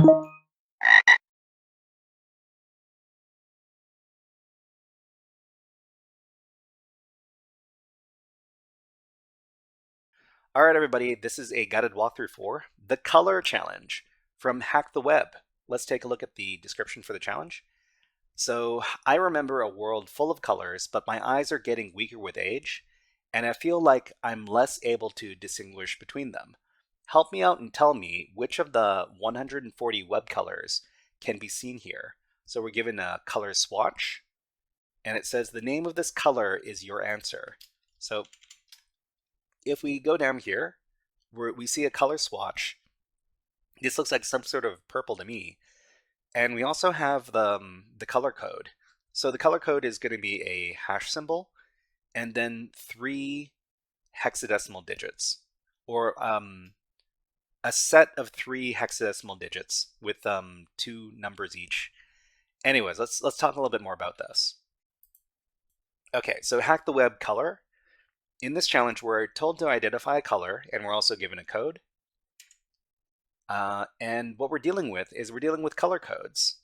All right, everybody, this is a guided walkthrough for the color challenge from Hack the Web. Let's take a look at the description for the challenge. So, I remember a world full of colors, but my eyes are getting weaker with age, and I feel like I'm less able to distinguish between them. Help me out and tell me which of the 140 web colors can be seen here. So, we're given a color swatch, and it says the name of this color is your answer. So, if we go down here, we see a color swatch. This looks like some sort of purple to me. And we also have the color code. So the color code is going to be a hash symbol and then 3 hexadecimal digits, or a set of 3 hexadecimal digits with 2 numbers each. Anyways, let's talk a little bit more about this. Okay, so Hack the Web color. In this challenge, we're told to identify a color, and we're also given a code. And what we're dealing with is we're dealing with color codes.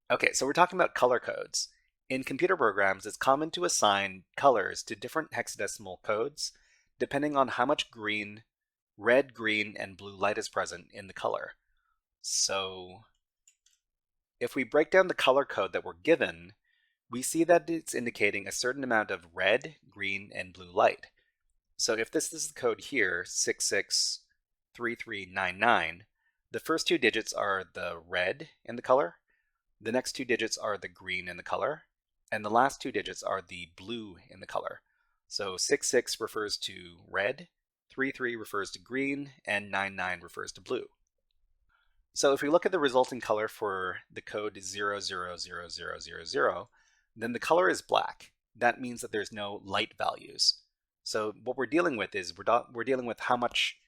Okay, so we're talking about color codes. In computer programs, it's common to assign colors to different hexadecimal codes depending on how much green, red, green, and blue light is present in the color. So if we break down the color code that we're given, we see that it's indicating a certain amount of red, green, and blue light. So if this is the code here, 663399, the first 2 digits are the red in the color, the next 2 digits are the green in the color, and the last 2 digits are the blue in the color. So 66 refers to red, 33 refers to green, and 99 refers to blue. So if we look at the resulting color for the code 000000, then the color is black. That means that there's no light values. So what we're dealing with is we're dealing with how much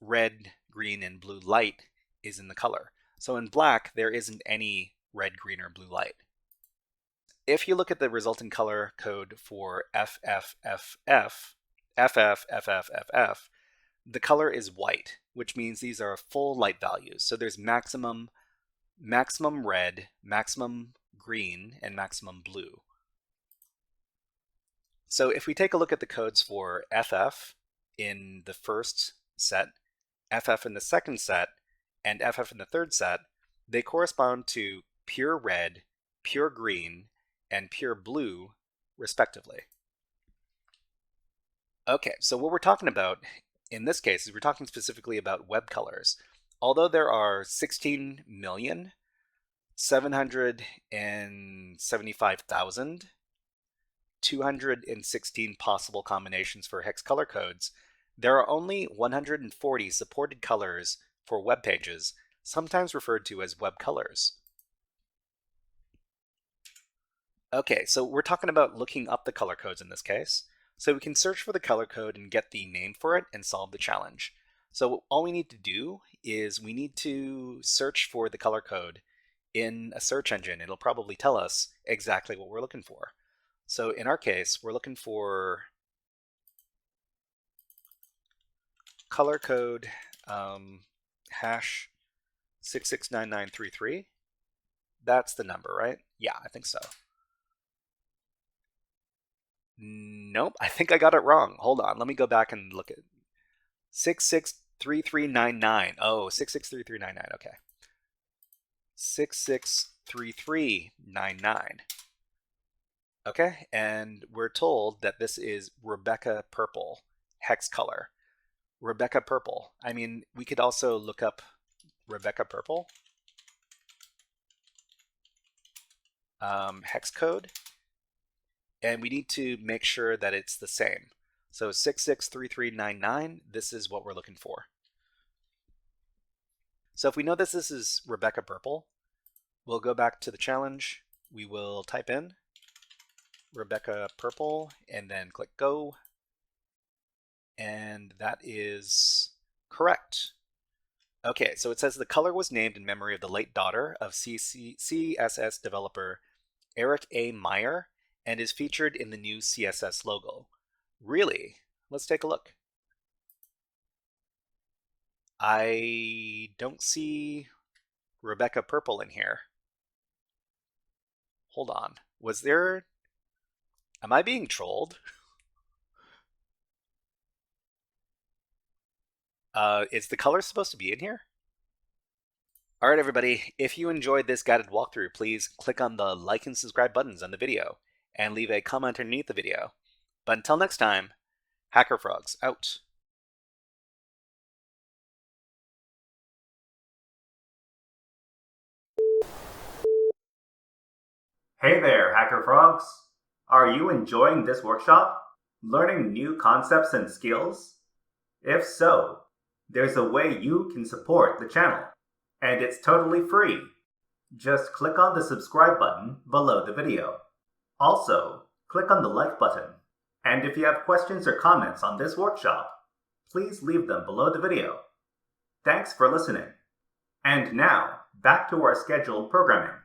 red, green, and blue light is in the color. So in black, there isn't any red, green, or blue light. If you look at the resulting color code for FFFF, FFFFF, the color is white, which means these are full light values. So there's maximum red, maximum green, and maximum blue. So if we take a look at the codes for FF in the first set, FF in the second set, and FF in the third set, they correspond to pure red, pure green, and pure blue, respectively. Okay, so what we're talking about in this case is we're talking specifically about web colors. Although there are 16,775,216 possible combinations for hex color codes, there are only 140 supported colors for web pages, sometimes referred to as web colors. Okay, so we're talking about looking up the color codes in this case. So we can search for the color code and get the name for it and solve the challenge. So all we need to do is we need to search for the color code in a search engine. It'll probably tell us exactly what we're looking for. So in our case, we're looking for color code hash 669933. That's the number, right? Yeah, I think so. Nope, I think I got it wrong. Hold on, let me go back and look at 663399. Oh, 663399, okay. 663399. Okay, and we're told that this is Rebecca Purple hex color. Rebecca Purple. I mean, we could also look up Rebecca Purple hex code, and we need to make sure that it's the same. So 663399, this is what we're looking for. So if we know this is Rebecca Purple, we'll go back to the challenge. We will type in Rebecca Purple and then click go. And that is correct. Okay, so it says the color was named in memory of the late daughter of CSS developer Eric A. Meyer and is featured in the new CSS logo. Really? Let's take a look. I don't see Rebecca Purple in here. Hold on. Was there... Am I being trolled? Is the color supposed to be in here? All right, everybody. If you enjoyed this guided walkthrough, please click on the like and subscribe buttons on the video and leave a comment underneath the video. But until next time, HackerFrogs out. Hey there, HackerFrogs! Are you enjoying this workshop? Learning new concepts and skills? If so, there's a way you can support the channel, and it's totally free. Just click on the subscribe button below the video. Also, click on the like button. And if you have questions or comments on this workshop, please leave them below the video. Thanks for listening. And now, back to our scheduled programming.